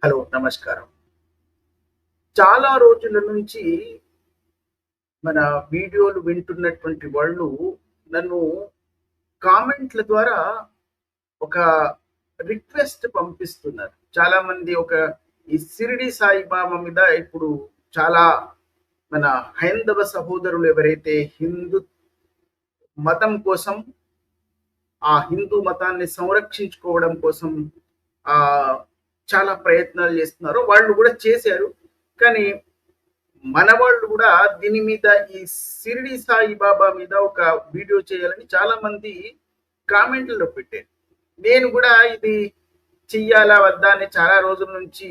Hello, నమస్కారం. చాలా రోజుల నుంచి మన వీడియోలు వింటున్నటువంటి వాళ్ళు నన్ను కామెంట్ల ద్వారా ఒక రిక్వెస్ట్ పంపిస్తున్నారు. చాలామంది ఈ షిరిడి సాయిబాబా మీద ఇప్పుడు చాలా మన హైందవ సహోదరులు ఎవరైతే హిందూ మతం కోసం, ఆ హిందూ మతాన్ని సంరక్షించుకోవడం కోసం ఆహ్, చాలా ప్రయత్నాలు చేస్తున్నారో వాళ్ళు కూడా చేశారు. కానీ మన వాళ్ళు కూడా దీని మీద ఈ షిరిడి సాయిబాబా మీద ఒక వీడియో చేయాలని చాలా మంది కామెంట్లలో పెట్టారు. నేను కూడా ఇది చెయ్యాలా వద్దా అని చాలా రోజుల నుంచి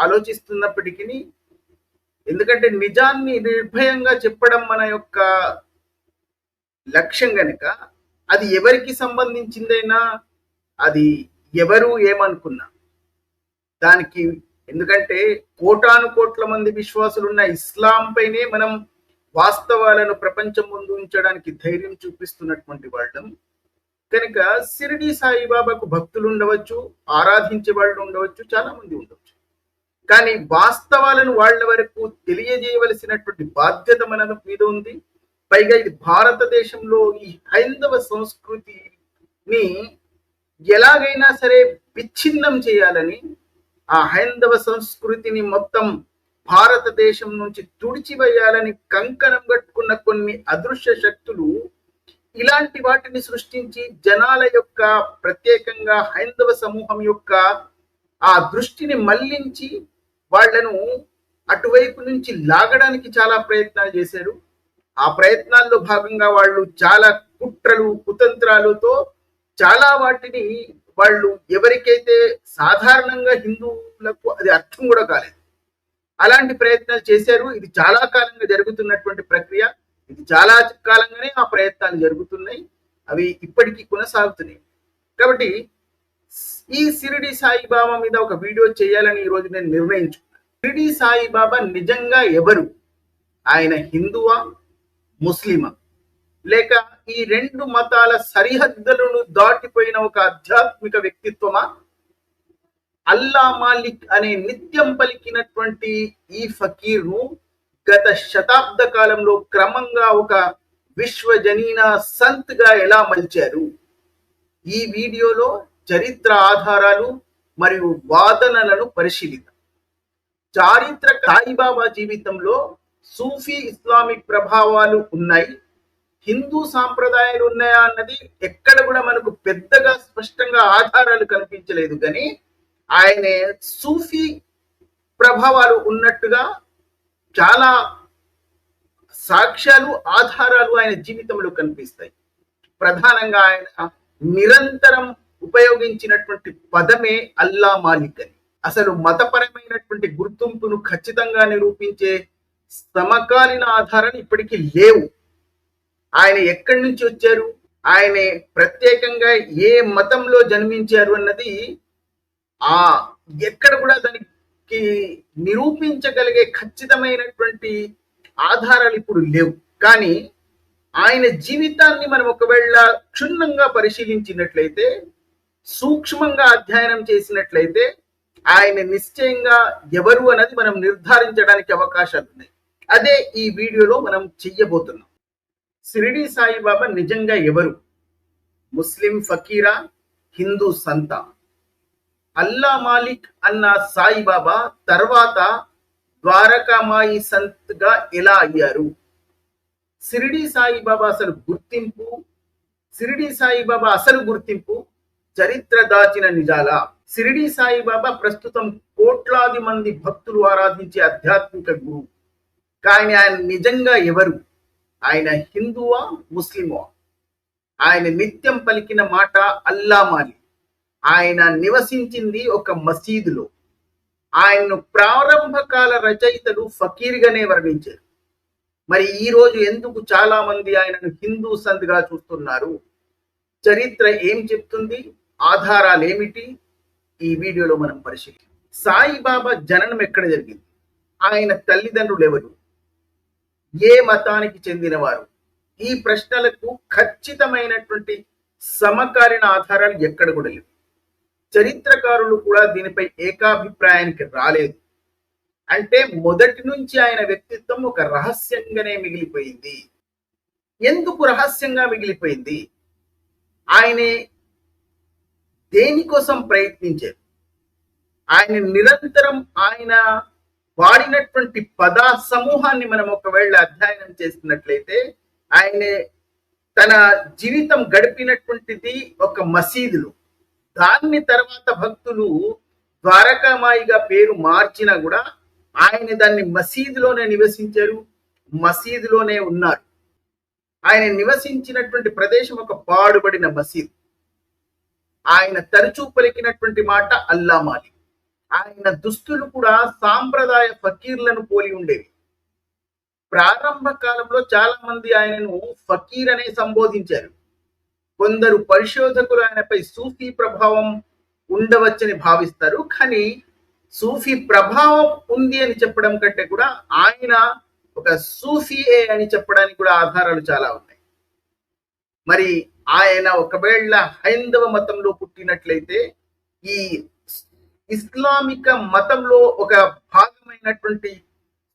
ఆలోచిస్తున్నప్పటికీ, ఎందుకంటే నిజాన్ని నిర్భయంగా చెప్పడం మన యొక్క లక్ష్యం గనుక, అది ఎవరికి సంబంధించిందైనా, అది ఎవరు ఏమనుకున్నా దానికి, ఎందుకంటే కోటాను కోట్ల మంది విశ్వాసులున్న ఇస్లాం పైనే మనం వాస్తవాలను ప్రపంచం ముందు ఉంచడానికి ధైర్యం చూపిస్తున్నటువంటి వాళ్ళం కనుక షిరిడి సాయిబాబాకు భక్తులు ఉండవచ్చు, ఆరాధించే వాళ్ళు ఉండవచ్చు, చాలా మంది ఉండవచ్చు. కానీ వాస్తవాలను వాళ్ళ వరకు తెలియజేయవలసినటువంటి బాధ్యత మన మీద ఉంది. పైగా ఇది భారతదేశంలో ఈ హైందవ సంస్కృతిని ఎలాగైనా సరే విచ్ఛిన్నం చేయాలని, ఆ హైందవ సంస్కృతిని మొత్తం భారతదేశం నుంచి తుడిచివేయాలని కంకణం కట్టుకున్న కొన్ని అదృశ్య శక్తులు ఇలాంటి వాటిని సృష్టించి జనాల యొక్క, ప్రత్యేకంగా హైందవ సమూహం యొక్క ఆ దృష్టిని మళ్లించి వాళ్లను అటువైపు నుంచి లాగడానికి చాలా ప్రయత్నాలు చేశారు. ఆ ప్రయత్నాల్లో భాగంగా వాళ్ళు చాలా కుట్రలు కుతంత్రాలతో చాలా వాటిని వాళ్ళు ఎవరికైతే సాధారణంగా హిందువులకు అది అర్థం కూడా కాలేదు, అలాంటి ప్రయత్నాలు చేశారు. ఇది చాలా కాలంగా జరుగుతున్నటువంటి ప్రక్రియ. ఇది చాలా కాలంగానే ఆ ప్రయత్నాలు జరుగుతున్నాయి, అవి ఇప్పటికీ కొనసాగుతున్నాయి. కాబట్టి ఈ షిరిడి సాయిబాబా మీద ఒక వీడియో చేయాలని ఈరోజు నేను నిర్ణయించుకున్నాను. షిరిడి సాయిబాబా నిజంగా ఎవరు? ఆయన హిందువా, ముస్లిమా, లేక ఈ రెండు మతాల సరిహద్దులను దాటిపోయిన ఒక ఆధ్యాత్మిక వ్యక్తిత్వమా? అల్లా మాలిక్ అనే నిత్యం పలికినటువంటి ఈ ఫకీర్ను గత శతాబ్ద కాలంలో క్రమంగా ఒక విశ్వజనీన సంత్గా ఎలా మలిచారు? ఈ వీడియోలో చరిత్ర ఆధారాలు మరియు వాదనలను పరిశీలిద్దాం. చారిత్రక సాయిబాబా జీవితంలో సూఫీ ఇస్లామిక్ ప్రభావాలు ఉన్నాయి, హిందూ సాంప్రదాయాలు ఉన్నాయా అన్నది ఎక్కడ కూడా మనకు పెద్దగా స్పష్టంగా ఆధారాలు కనిపించలేదు. కానీ ఆయన సూఫీ ప్రభావాలు ఉన్నట్టుగా చాలా సాక్ష్యాలు, ఆధారాలు ఆయన జీవితంలో కనిపిస్తాయి. ప్రధానంగా ఆయన నిరంతరం ఉపయోగించినటువంటి పదమే అల్లా మాలిక్ అని. అసలు మతపరమైనటువంటి గుర్తింపును ఖచ్చితంగా నిరూపించే సమకాలీన ఆధారాలు ఇప్పటికీ లేవు. ఆయన ఎక్కడి నుంచి వచ్చారు, ఆయన ప్రత్యేకంగా ఏ మతంలో జన్మించారు అన్నది ఎక్కడ కూడా దానికి నిరూపించగలిగే ఖచ్చితమైనటువంటి ఆధారాలు ఇప్పుడు లేవు. కానీ ఆయన జీవితాన్ని మనం ఒకవేళ క్షుణ్ణంగా పరిశీలించినట్లయితే, సూక్ష్మంగా అధ్యయనం చేసినట్లయితే ఆయన నిశ్చయంగా ఎవరు అన్నది మనం నిర్ధారించడానికి అవకాశాలు ఉన్నాయి. అదే ఈ వీడియోలో మనం చెయ్యబోతున్నాం. షిరిడి సాయిబాబా నిజంగా ఎవరు? ముస్లిం ఫకీరా, హిందూ సంత? అల్లా మాలిక్ అన్న సాయిబాబా తర్వాత ద్వారకామాయి సంత్గా ఎలా అయ్యారు? షిరిడి సాయిబాబా అసలు గుర్తింపు, షిరిడి సాయిబాబా అసలు గుర్తింపు, చరిత్ర దాచిన నిజాల? షిరిడి సాయిబాబా ప్రస్తుతం కోట్లాది మంది భక్తులు ఆరాధించే ఆధ్యాత్మిక గురువు. కానీ ఆయన నిజంగా ఎవరు? ఆయన హిందువా, ముస్లిమా? ఆయన నిత్యం పలికిన మాట అల్లా మాలిక్. ఆయన నివసించింది ఒక మసీదులో. ఆయన్ను ప్రారంభకాల రచయితలు ఫకీర్గానే వర్ణించారు. మరి ఈ రోజు ఎందుకు చాలా మంది ఆయనను హిందూ సంత్గా చూస్తున్నారు? చరిత్ర ఏం చెప్తుంది? ఆధారాలు ఏమిటి? ఈ వీడియోలో మనం పరిశీలిద్దాం. సాయిబాబా జననం ఎక్కడ జరిగింది? ఆయన తల్లిదండ్రులు ఎవరు? ఏ మతానికి చెందినవారు? ఈ ప్రశ్నలకు ఖచ్చితమైనటువంటి సమకాలీన ఆధారాలు ఎక్కడ కూడా లేవు. చరిత్రకారులు కూడా దీనిపై ఏకాభిప్రాయానికి రాలేదు. అంటే మొదటి నుంచి ఆయన వ్యక్తిత్వం ఒక రహస్యంగానే మిగిలిపోయింది. ఎందుకు రహస్యంగా మిగిలిపోయింది? ఆయన దేనికోసం ప్రయత్నించారు? ఆయన నిరంతరం ఆయన వాడినటువంటి పద సమూహాన్ని మనం ఒకవేళ అధ్యయనం చేసినట్లయితే ఆయన తన జీవితం గడిపినటువంటిది ఒక మసీదులో. దాన్ని తర్వాత భక్తులు ద్వారకామాయిగా పేరు మార్చినా కూడా ఆయన దాన్ని మసీదులోనే నివసించారు, మసీదులోనే ఉన్నారు. ఆయన నివసించినటువంటి ప్రదేశం ఒక పాడుబడిన మసీదు. ఆయన తరచూ పలికినటువంటి మాట అల్లా మాలిక్. ఆయన దుస్తులు కూడా సాంప్రదాయ ఫకీర్లను పోలి ఉండేవి. ప్రారంభ కాలంలో చాలా మంది ఆయనను ఫకీర్ అనే సంబోధించారు. కొందరు పరిశోధకులు ఆయనపై సూఫీ ప్రభావం ఉండవచ్చని భావిస్తారు. కానీ సూఫీ ప్రభావం ఉంది అని చెప్పడం కంటే కూడా ఆయన ఒక సూఫీయే అని చెప్పడానికి కూడా ఆధారాలు చాలా ఉన్నాయి. మరి ఆయన ఒకవేళ హైందవ మతంలో పుట్టినట్లయితే ఈ ఇస్లామిక మతంలో ఒక భాగమైనటువంటి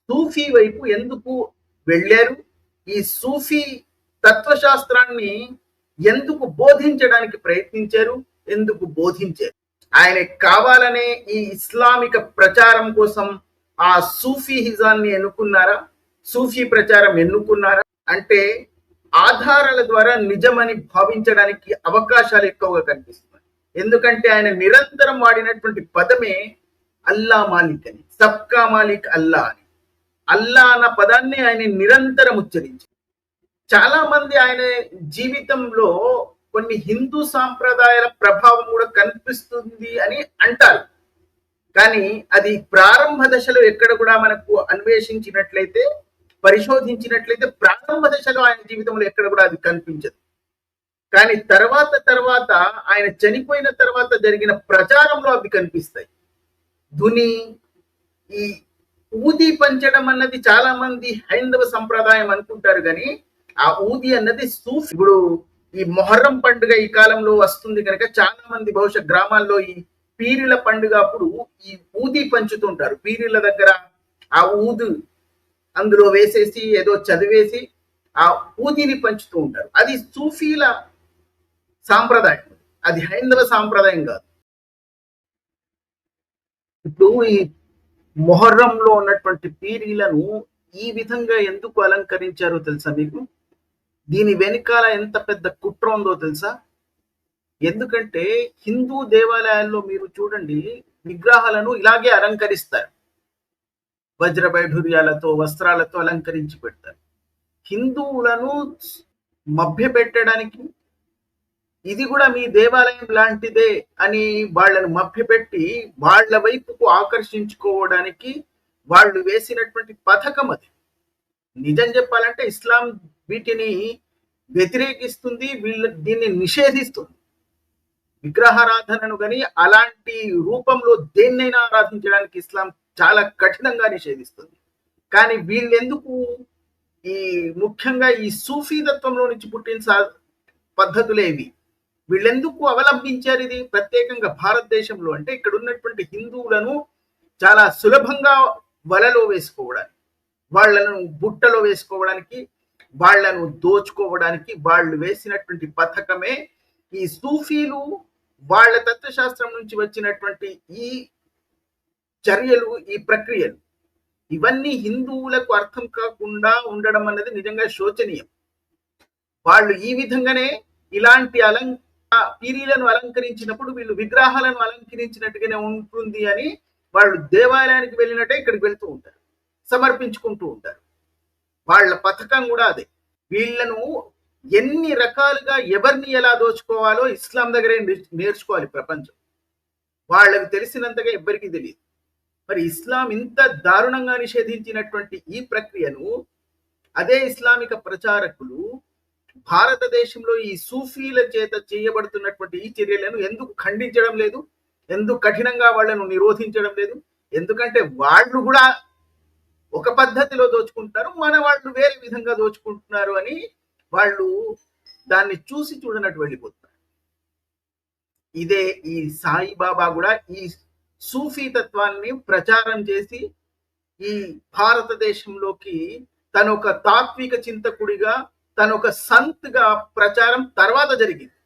సూఫీ వైపు ఎందుకు వెళ్ళారు? ఈ సూఫీ తత్వశాస్త్రాన్ని ఎందుకు బోధించడానికి ప్రయత్నించారు? ఎందుకు బోధించారు? ఆయన కావాలనే ఈ ఇస్లామిక ప్రచారం కోసం ఆ సూఫీహిజాన్ని ఎన్నుకున్నారా? సూఫీ ప్రచారం ఎన్నుకున్నారా? అంటే ఆధారాల ద్వారా నిజమని భావించడానికి అవకాశాలు ఎక్కువగా కనిపిస్తున్నాయి. ఎందుకంటే ఆయన నిరంతరం వాడినటువంటి పదమే అల్లా మాలిక్ అని, సబ్కా మాలిక్ అల్లా అని. అల్లా అన్న పదాన్ని ఆయన నిరంతరం ఉచ్చరించారు. చాలా మంది ఆయన జీవితంలో కొన్ని హిందూ సాంప్రదాయాల ప్రభావం కూడా కనిపిస్తుంది అని అంటారు. కానీ అది ప్రారంభ దశలో ఎక్కడ కూడా మనకు అన్వేషించినట్లయితే, పరిశోధించినట్లయితే ప్రారంభ దశలో ఆయన జీవితంలో ఎక్కడ కూడా అది కనిపించదు. కానీ తర్వాత ఆయన చనిపోయిన తర్వాత జరిగిన ప్రచారంలో అవి కనిపిస్తాయి. ధుని, ఈ ఊది పంచడం అన్నది చాలా మంది హైందవ సంప్రదాయం అనుకుంటారు. కానీ ఆ ఊది అన్నది సూఫీ. ఇప్పుడు ఈ మొహర్రం పండుగ ఈ కాలంలో వస్తుంది కనుక చాలా మంది బహుశా గ్రామాల్లో ఈ పీరిల పండుగ అప్పుడు ఈ ఊది పంచుతుంటారు. పీరిల దగ్గర ఆ ఊదు అందులో వేసేసి ఏదో చదివేసి ఆ ఊదిని పంచుతూ ఉంటారు. అది సూఫీల సాంప్రదాయం, అది హైందవ సాంప్రదాయం కాదు. ఇప్పుడు ఈ మొహర్రంలో ఉన్నటువంటి పీరీలను ఈ విధంగా ఎందుకు అలంకరించారో తెలుసా మీకు? దీని వెనకాల ఎంత పెద్ద కుట్ర ఉందో తెలుసా? ఎందుకంటే హిందూ దేవాలయాల్లో మీరు చూడండి, విగ్రహాలను ఇలాగే అలంకరిస్తారు. వజ్ర వైఢూర్యాలతో, వస్త్రాలతో అలంకరించి పెడతారు. హిందువులను మభ్యపెట్టడానికి ఇది కూడా మీ దేవాలయం లాంటిదే అని వాళ్ళను మభ్యపెట్టి వాళ్ళ వైపుకు ఆకర్షించుకోవడానికి వాళ్ళు వేసినటువంటి పథకం అది. నిజం చెప్పాలంటే ఇస్లాం వీటిని వ్యతిరేకిస్తుంది, దీన్ని నిషేధిస్తుంది. విగ్రహారాధనను కానీ అలాంటి రూపంలో దేన్నైనా ఆరాధించడానికి ఇస్లాం చాలా కఠినంగా నిషేధిస్తుంది. కానీ వీళ్ళెందుకు ఈ ముఖ్యంగా ఈ సూఫీ తత్వంలో నుంచి పుట్టిన పద్ధతులేవి వీళ్ళెందుకు అవలంబించారు? ఇది ప్రత్యేకంగా భారతదేశంలో అంటే ఇక్కడ ఉన్నటువంటి హిందువులను చాలా సులభంగా వలలో వేసుకోవడానికి, వాళ్లను బుట్టలో వేసుకోవడానికి, వాళ్లను దోచుకోవడానికి వాళ్ళు వేసినటువంటి పథకమే ఈ సూఫీలు. వాళ్ళ తత్వశాస్త్రం నుంచి వచ్చినటువంటి ఈ చర్యలు, ఈ ప్రక్రియలు, ఇవన్నీ హిందువులకు అర్థం కాకుండా ఉండడం అన్నది నిజంగా శోచనీయం. వాళ్ళు ఈ విధంగానే ఇలాంటి పీరీలను అలంకరించినప్పుడు వీళ్ళు విగ్రహాలను అలంకరించినట్టుగానే ఉంటుంది అని వాళ్ళు దేవాలయానికి వెళ్ళినట్టే ఇక్కడికి వెళ్తూ ఉంటారు, సమర్పించుకుంటూ ఉంటారు. వాళ్ళ పథకం కూడా అదే. వీళ్ళను ఎన్ని రకాలుగా ఎవరిని ఎలా దోచుకోవాలో ఇస్లాం దగ్గరే నేర్చుకోవాలి ప్రపంచం. వాళ్ళకి తెలిసినంతగా ఎవ్వరికీ తెలియదు. మరి ఇస్లాం ఇంత దారుణంగా నిషేధించినటువంటి ఈ ప్రక్రియను అదే ఇస్లామిక ప్రచారకులు భారతదేశంలో ఈ సూఫీల చేత చేయబడుతున్నటువంటి ఈ చర్యలను ఎందుకు ఖండించడం లేదు? ఎందుకు కఠినంగా వాళ్ళను నిరోధించడం లేదు? ఎందుకంటే వాళ్ళు కూడా ఒక పద్ధతిలో దోచుకుంటున్నారు, మన వాళ్ళు వేరే విధంగా దోచుకుంటున్నారు అని వాళ్ళు దాన్ని చూసి చూడనట్టు వెళ్ళిపోతున్నారు. ఇదే ఈ సాయిబాబా కూడా ఈ సూఫీ తత్వాన్ని ప్రచారం చేసి ఈ భారతదేశంలోకి తను ఒక తాత్విక చింతకుడిగా, తను ఒక సంత్గా ప్రచారం తర్వాత జరిగింది.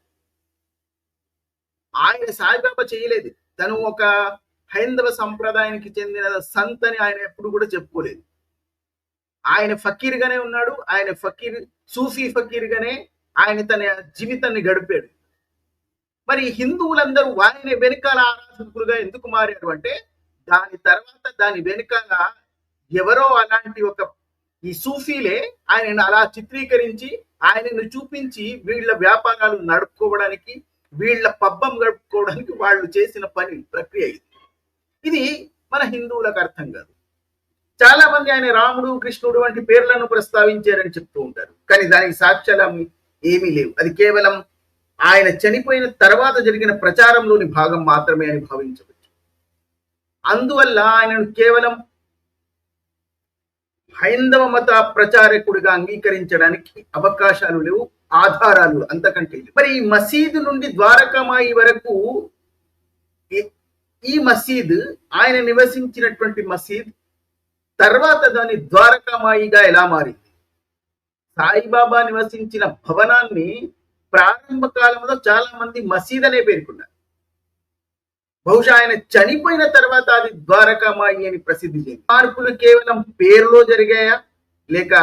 ఆయన సాయిబాబా చేయలేదు. తను ఒక హైందవ సంప్రదాయానికి చెందిన సంత్ అని ఆయన ఎప్పుడు కూడా చెప్పుకోలేదు. ఆయన ఫకీర్ గానే ఉన్నాడు. ఆయన ఫకీర్, సూఫీ ఫకీర్ గానే ఆయన తన జీవితాన్ని గడిపాడు. మరి హిందువులందరూ ఆయన వెనకాల ఆరాధకులుగా ఎందుకు మారారు అంటే, దాని తర్వాత దాని వెనకాల ఎవరో అలాంటి ఒక ఈ సూఫీలే ఆయనను అలా చిత్రీకరించి ఆయనను చూపించి వీళ్ళ వ్యాపారాలు నడుపుకోవడానికి, వీళ్ళ పబ్బం గడుపుకోవడానికి వాళ్ళు చేసిన పని ప్రక్రియ ఇది. ఇది మన హిందువులకు అర్థం కాదు. చాలా మంది ఆయన రాముడు, కృష్ణుడు వంటి పేర్లను ప్రస్తావించారని చెప్తూ ఉంటారు. కానీ దానికి సాక్ష్యాలు ఏమీ లేవు. అది కేవలం ఆయన చనిపోయిన తర్వాత జరిగిన ప్రచారంలోని భాగం మాత్రమే అని భావించవచ్చు. అందువల్ల ఆయనను కేవలం హైందవ మత ప్రచారకుడిగా అంగీకరించడానికి అవకాశాలు లేవు, ఆధారాలు అంతకంటే లేవు. మరి ఈ మసీదు నుండి ద్వారకామాయి వరకు ఈ మసీద్ ఆయన నివసించినటువంటి మసీద్ తర్వాత దాని ద్వారకామాయిగా ఎలా మారింది? సాయిబాబా నివసించిన భవనాన్ని ప్రారంభ కాలంలో చాలా మంది మసీద్ అనే పేర్కొన్నారు. బహుశా ఆయన చనిపోయిన తర్వాత అది ద్వారకామాయి అని ప్రసిద్ధి చెంది. మార్పులు కేవలం పేరులో జరిగాయా, లేక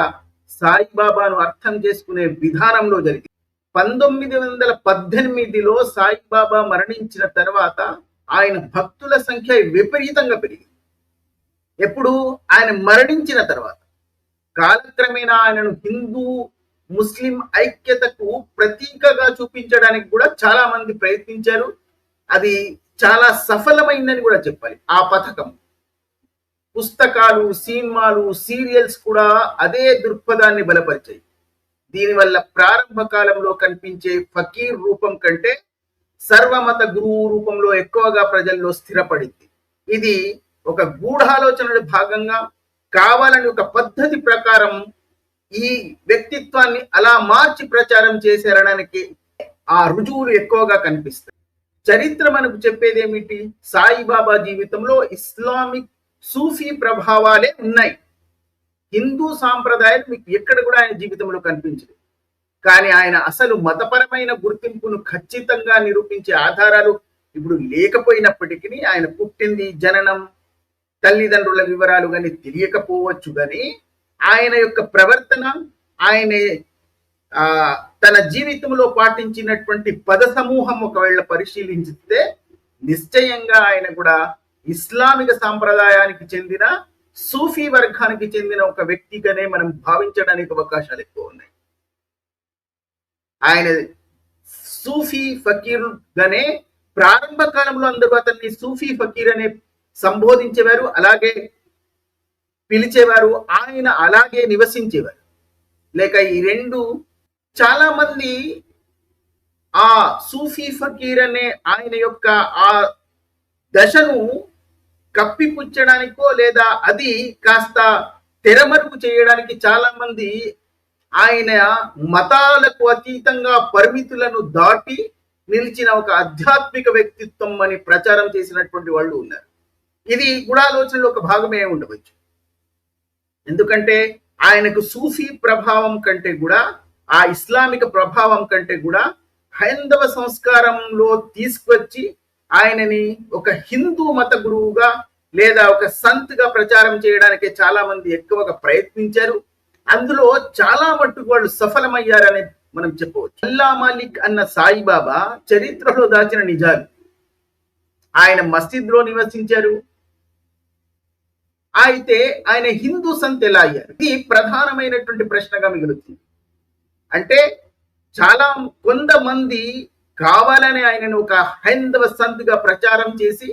సాయిబాబాను అర్థం చేసుకునే విధానంలో జరిగాయి? 1918లో సాయిబాబా మరణించిన తర్వాత ఆయన భక్తుల సంఖ్య విపరీతంగా పెరిగింది. ఎప్పుడు? ఆయన మరణించిన తర్వాత. కాలక్రమేణా ఆయనను హిందూ ముస్లిం ఐక్యతకు ప్రతీకగా చూపించడానికి కూడా చాలా మంది ప్రయత్నించారు. అది చాలా సఫలమైందని కూడా చెప్పాలి. ఆ పథకం, పుస్తకాలు, సినిమాలు, సీరియల్స్ కూడా అదే దృక్పథాన్ని బలపరిచాయి. దీనివల్ల ప్రారంభ కాలంలో కనిపించే ఫకీర్ రూపం కంటే సర్వమత గురువు రూపంలో ఎక్కువగా ప్రజల్లో స్థిరపడింది. ఇది ఒక గూఢాలోచనల భాగంగా కావాలని ఒక పద్ధతి ప్రకారం ఈ వ్యక్తిత్వాన్ని అలా మార్చి ప్రచారం చేశారనడానికి ఆ రుజువులు ఎక్కువగా కనిపిస్తాయి. చరిత్ర మనకు చెప్పేది ఏమిటి? సాయిబాబా జీవితంలో ఇస్లామిక్ సూఫీ ప్రభావాలే ఉన్నాయి. హిందూ సాంప్రదాయాలు మీకు ఎక్కడ కూడా ఆయన జీవితంలో కనిపించదు. కానీ ఆయన అసలు మతపరమైన గుర్తింపును ఖచ్చితంగా నిరూపించే ఆధారాలు ఇప్పుడు లేకపోయినప్పటికీ, ఆయన పుట్టింది, జననం, తల్లిదండ్రుల వివరాలు కానీ తెలియకపోవచ్చు. కానీ ఆయన యొక్క ప్రవర్తన, ఆయన తన జీవితంలో పాటించినటువంటి పద సమూహం ఒకవేళ పరిశీలించితే నిశ్చయంగా ఆయన కూడా ఇస్లామిక సాంప్రదాయానికి చెందిన, సూఫీ వర్గానికి చెందిన ఒక వ్యక్తిగానే మనం భావించడానికి అవకాశాలు ఎక్కువ ఉన్నాయి. ఆయన సూఫీ ఫకీర్ గానే ప్రారంభ కాలంలో అందరూ అతన్ని సూఫీ ఫకీర్ అనే సంబోధించేవారు, అలాగే పిలిచేవారు. ఆయన అలాగే నివసించేవారు. లేక ఈ రెండు చాలా మంది ఆ సూఫీ ఫకీర్ అనే ఆయన యొక్క ఆ దశను కప్పిపుచ్చడానికో లేదా అది కాస్త తెరమరుపు చేయడానికి చాలా మంది ఆయన మతాలకు అతీతంగా పరిమితులను దాటి నిలిచిన ఒక ఆధ్యాత్మిక వ్యక్తిత్వం అని ప్రచారం చేసినటువంటి వాళ్ళు ఉన్నారు. ఇది గూఢాలోచనలో ఒక భాగమే ఉండవచ్చు. ఎందుకంటే ఆయనకు సూఫీ ప్రభావం కంటే కూడా, ఆ ఇస్లామిక ప్రభావం కంటే కూడా హైందవ సంస్కారంలో తీసుకొచ్చి ఆయనని ఒక హిందూ మత గురువుగా లేదా ఒక సంత్గా ప్రచారం చేయడానికి చాలా మంది ఎక్కువగా ప్రయత్నించారు. అందులో చాలా మట్టుకు వాళ్ళు సఫలమయ్యారని మనం చెప్పవచ్చు. అల్లా మాలిక్ అన్న సాయిబాబా చరిత్రలో దాచిన నిజాలు. ఆయన మసీద్లో నివసించారు. అయితే ఆయన హిందూ సంత్ ఎలా అయ్యారు? ఇది ప్రధానమైనటువంటి ప్రశ్నగా మిగులుతుంది. అంటే చాలా కొంతమంది కావాలని ఆయనను ఒక హైందవ సంత్గా ప్రచారం చేసి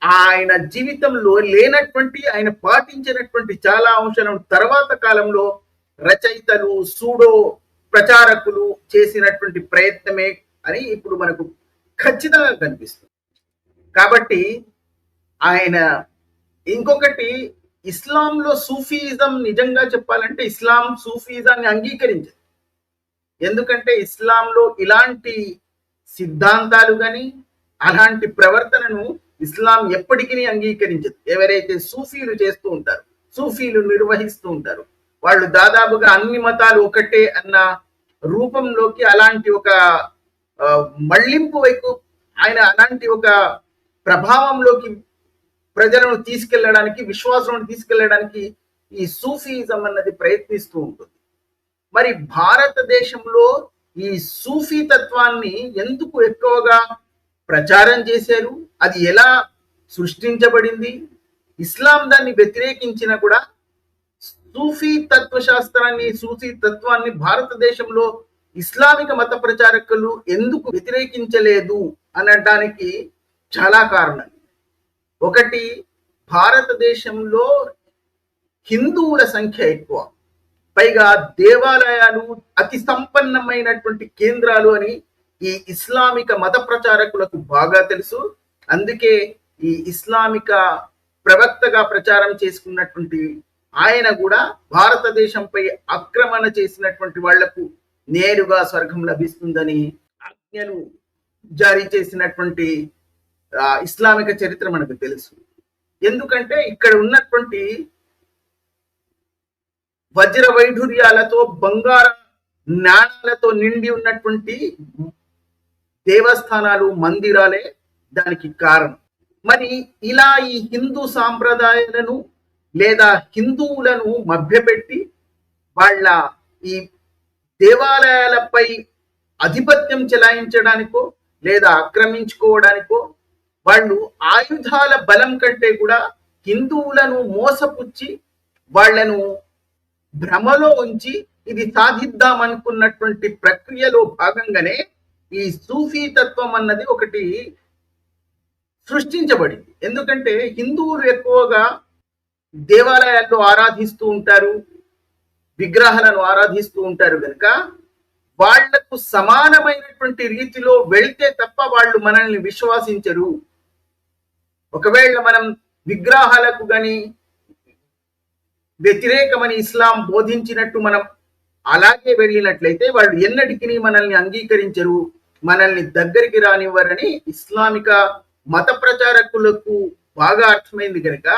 ఆయన జీవితంలో లేనటువంటి, ఆయన పాటించినటువంటి చాలా అంశాలను తర్వాత కాలంలో రచయితలు, సూడో ప్రచారకులు చేసినటువంటి ప్రయత్నమే అని ఇప్పుడు మనకు ఖచ్చితంగా కనిపిస్తుంది. కాబట్టి ఆయన ఇంకొకటి, ఇస్లాంలో సూఫీయిజం నిజంగా చెప్పాలంటే ఇస్లాం సూఫీయిజాన్ని అంగీకరించదు. ఎందుకంటే ఇస్లాంలో ఇలాంటి సిద్ధాంతాలు కానీ అలాంటి ప్రవర్తనను ఇస్లాం ఎప్పటికీ అంగీకరించదు. ఎవరైతే సూఫీలు చేస్తూ ఉంటారు, సూఫీలు నిర్వహిస్తూ ఉంటారు, వాళ్ళు దాదాపుగా అన్ని మతాలు ఒకటే అన్న రూపంలోకి అలాంటి ఒక మళ్లింపు వైపు ఆయన అలాంటి ఒక ప్రభావంలోకి ప్రజలను తీసుకెళ్లడానికి, విశ్వాసం తీసుకెళ్లడానికి ఈ సూఫీజం అన్నది ప్రయత్నిస్తూ ఉంటుంది. మరి భారతదేశంలో ఈ సూఫీ తత్వాన్ని ఎందుకు ఎక్కువగా ప్రచారం చేశారు, అది ఎలా సృష్టించబడింది, ఇస్లాం దాన్ని వ్యతిరేకించిన కూడా సూఫీ తత్వశాస్త్రాన్ని, సూఫీ తత్వాన్ని భారతదేశంలో ఇస్లామిక మత ప్రచారకులు ఎందుకు వ్యతిరేకించలేదు అనడానికి చాలా కారణాలు. ఒకటి, భారతదేశంలో హిందువుల సంఖ్య ఎక్కువ, పైగా దేవాలయాలు అతి సంపన్నమైనటువంటి కేంద్రాలు అని ఈ ఇస్లామిక మత ప్రచారకులకు బాగా తెలుసు. అందుకే ఈ ఇస్లామిక ప్రవక్తగా ప్రచారం చేసుకున్నటువంటి ఆయన కూడా భారతదేశంపై ఆక్రమణ చేసినటువంటి వాళ్లకు నేరుగా స్వర్గం లభిస్తుందని ఆజ్ఞలు జారీ చేసినటువంటి ఇస్లామిక చరిత్ర మనకు తెలుసు. ఎందుకంటే ఇక్కడ ఉన్నటువంటి వజ్ర వైఢూర్యాలతో, బంగారం నాణాలతో నిండి ఉన్నటువంటి దేవస్థానాలు, మందిరాలే దానికి కారణం. మరి ఇలా ఈ హిందూ సాంప్రదాయాలను లేదా హిందువులను మభ్యపెట్టి వాళ్ళ ఈ దేవాలయాలపై ఆధిపత్యం చెలాయించడానికో లేదా ఆక్రమించుకోవడానికో వాళ్ళు ఆయుధాల బలం కంటే కూడా హిందువులను మోసపుచ్చి వాళ్లను భ్రమలో ఉంచి ఇది సాధిద్దామనుకున్నటువంటి ప్రక్రియలో భాగంగానే ఈ సూఫీ తత్వం అన్నది ఒకటి సృష్టించబడింది. ఎందుకంటే హిందువులు ఎక్కువగా దేవాలయాల్లో ఆరాధిస్తూ ఉంటారు, విగ్రహాలను ఆరాధిస్తూ ఉంటారు కనుక వాళ్లకు సమానమైనటువంటి రీతిలో వెళ్తే తప్ప వాళ్ళు మనల్ని విశ్వాసించరు. ఒకవేళ మనం విగ్రహాలకు గాని వ్యతిరేకమని ఇస్లాం బోధించినట్టు మనం అలాగే వెళ్ళినట్లయితే వాళ్ళు ఎన్నటికీ మనల్ని అంగీకరించరు, మనల్ని దగ్గరికి రానివ్వరని ఇస్లామిక మత ప్రచారకులకు బాగా అర్థమైంది కనుక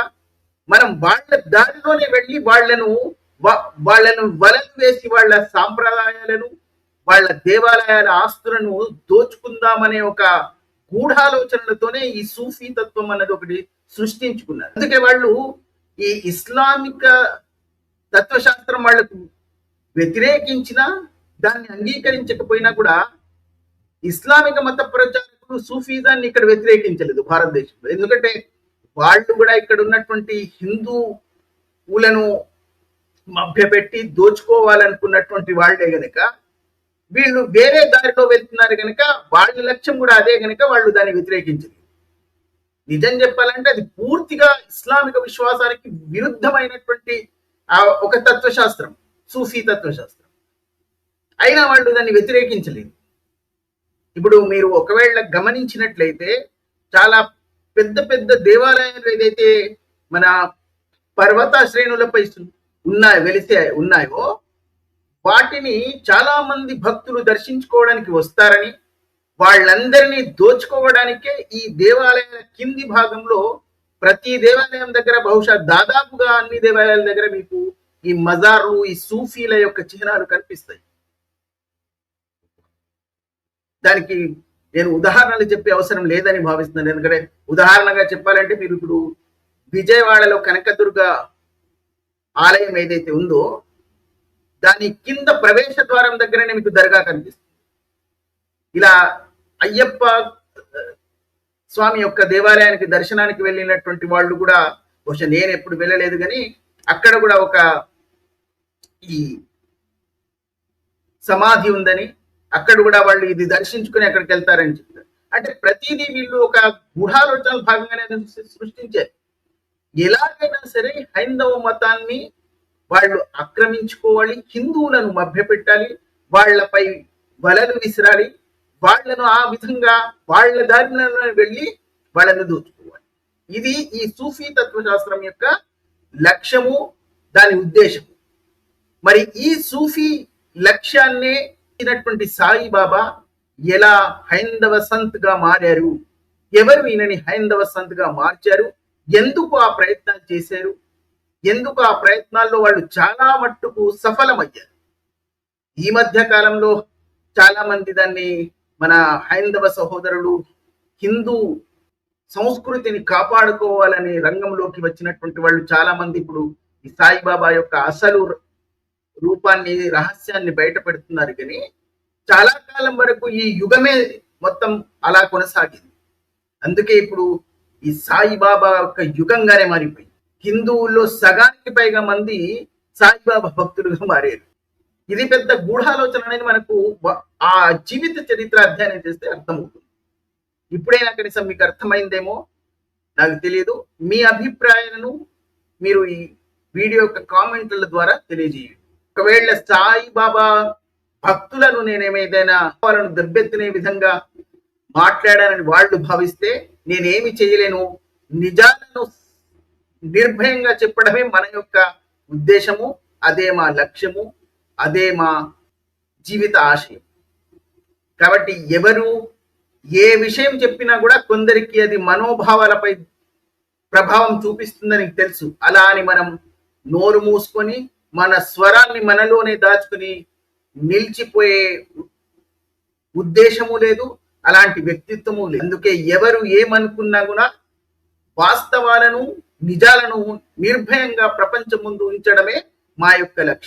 మనం వాళ్ళ దారిలోనే వెళ్ళి వాళ్ళను వలలు వేసి వాళ్ళ సాంప్రదాయాలను, వాళ్ళ దేవాలయాల ఆస్తులను దోచుకుందామనే ఒక గూఢాలోచనలతోనే ఈ సూఫీ తత్వం అన్నది ఒకటి సృష్టించుకున్నారు. అందుకే వాళ్ళు ఈ ఇస్లామిక తత్వశాస్త్రం వాళ్లకు వ్యతిరేకించినా, దాన్ని అంగీకరించకపోయినా కూడా ఇస్లామిక మత ప్రచారకులు సూఫీజాన్ని ఇక్కడ వ్యతిరేకించలేదు భారతదేశంలో. ఎందుకంటే వాళ్ళు కూడా ఇక్కడ ఉన్నటువంటి హిందువులను మభ్యపెట్టి దోచుకోవాలనుకున్నటువంటి వాళ్లే గనక వీళ్ళు వేరే దారిలో వెళ్తున్నారు గనక వాళ్ళ లక్ష్యం కూడా అదే గనక వాళ్ళు దాన్ని వ్యతిరేకించలేదు. నిజం చెప్పాలంటే అది పూర్తిగా ఇస్లామిక విశ్వాసానికి విరుద్ధమైనటువంటి ఒక తత్వశాస్త్రం, సూఫీ తత్వశాస్త్రం. అయినా వాళ్ళు దాన్ని వ్యతిరేకించలేదు. ఇప్పుడు మీరు ఒకవేళ గమనించినట్లయితే చాలా పెద్ద పెద్ద దేవాలయాలు ఏదైతే మన పర్వత శ్రేణులపై ఉన్నాయో వాటిని చాలా మంది భక్తులు దర్శించుకోవడానికి వస్తారని, వాళ్ళందరినీ దోచుకోవడానికే ఈ దేవాలయాల కింది భాగంలో ప్రతి దేవాలయం దగ్గర, బహుశా దాదాపుగా అన్ని దేవాలయాల దగ్గర మీకు ఈ మజార్లు, ఈ సూఫీల యొక్క చిహ్నాలు కనిపిస్తాయి. దానికి నేను ఉదాహరణలు చెప్పే అవసరం లేదని భావిస్తున్నాను. ఎందుకంటే ఉదాహరణగా చెప్పాలంటే మీరు ఇప్పుడు విజయవాడలో కనకదుర్గ ఆలయం ఏదైతే ఉందో దాని కింద ప్రవేశ ద్వారం దగ్గరనే మీకు దర్గా కనిపిస్తుంది. ఇలా అయ్యప్ప స్వామి యొక్క దేవాలయానికి దర్శనానికి వెళ్ళినటువంటి వాళ్ళు కూడా, బహుశా నేను ఎప్పుడు వెళ్ళలేదు కానీ అక్కడ కూడా ఒక ఈ సమాధి ఉందని, అక్కడ కూడా వాళ్ళు ఇది దర్శించుకుని అక్కడికి వెళ్తారని చెప్తారు. అంటే ప్రతిదీ వీళ్ళు ఒక గూఢాలోచన భాగంగానే సృష్టించారు. ఎలాగైనా సరే హైందవ మతాన్ని వాళ్ళు ఆక్రమించుకోవాలి, హిందువులను మభ్యపెట్టాలి, వాళ్లపై వలలు విసిరాలి, వాళ్లను ఆ విధంగా వాళ్ళ దారిలో వెళ్ళి వాళ్ళను దోచుకోవాలి. ఇది ఈ సూఫీ తత్వశాస్త్రం యొక్క లక్ష్యము, దాని ఉద్దేశము. మరి ఈ సూఫీ లక్ష్యాన్నే ఇచ్చినటువంటి సాయిబాబా ఎలా హైందవ సంత్ గా మారారు, ఎవరు ఈయనని హైందవ సంత్ గా మార్చారు, ఎందుకు ఆ ప్రయత్నాలు చేశారు, ఎందుకు ఆ ప్రయత్నాల్లో వాళ్ళు చాలా మట్టుకు సఫలమయ్యారు. ఈ మధ్య కాలంలో చాలా మంది దాన్ని మన హైందవ సహోదరులు హిందూ సంస్కృతిని కాపాడుకోవాలని రంగంలోకి వచ్చినటువంటి వాళ్ళు చాలా మంది ఇప్పుడు ఈ సాయిబాబా యొక్క అసలు రూపాన్ని, రహస్యాన్ని బయట పెడుతున్నారు. కానీ చాలా కాలం వరకు ఈ యుగమే మొత్తం అలా కొనసాగింది. అందుకే ఇప్పుడు ఈ సాయిబాబా యొక్క యుగంగానే మారిపోయింది. హిందువుల్లో సగానికి పైగా మంది సాయిబాబా భక్తులుగా మారారు. ఇది పెద్ద గూఢాలోచన అనేది మనకు ఆ జీవిత చరిత్ర అధ్యయనం చేస్తే అర్థమవుతుంది. ఇప్పుడైనా కనీసం మీకు అర్థమైందేమో నాకు తెలియదు. మీ అభిప్రాయాలను మీరు ఈ వీడియో యొక్క కామెంట్ల ద్వారా తెలియజేయండి. ఒకవేళ సాయిబాబా భక్తులను నేనేమైనా వాళ్ళను దెబ్బెత్తినే విధంగా మాట్లాడానని వాళ్ళు భావిస్తే నేనేమి చేయలేను. నిజాలను నిర్భయంగా చెప్పడమే మన యొక్క ఉద్దేశము, అదే మా లక్ష్యము, అదే మా జీవిత ఆశయం. కాబట్టి ఎవరు ఏ విషయం చెప్పినా కూడా కొందరికి అది మనోభావాలపై ప్రభావం చూపిస్తుందని తెలుసు. అలా అని మనం నోరు మూసుకొని మన స్వరాన్ని మనలోనే దాచుకుని నిలిచిపోయే ఉద్దేశము లేదు, అలాంటి వ్యక్తిత్వము లేదు. అందుకే ఎవరు ఏమనుకున్నా కూడా వాస్తవాలను, నిజాలను నిర్భయంగా ప్రపంచం ముందు ఉంచడమే మా యొక్క లక్ష్యం.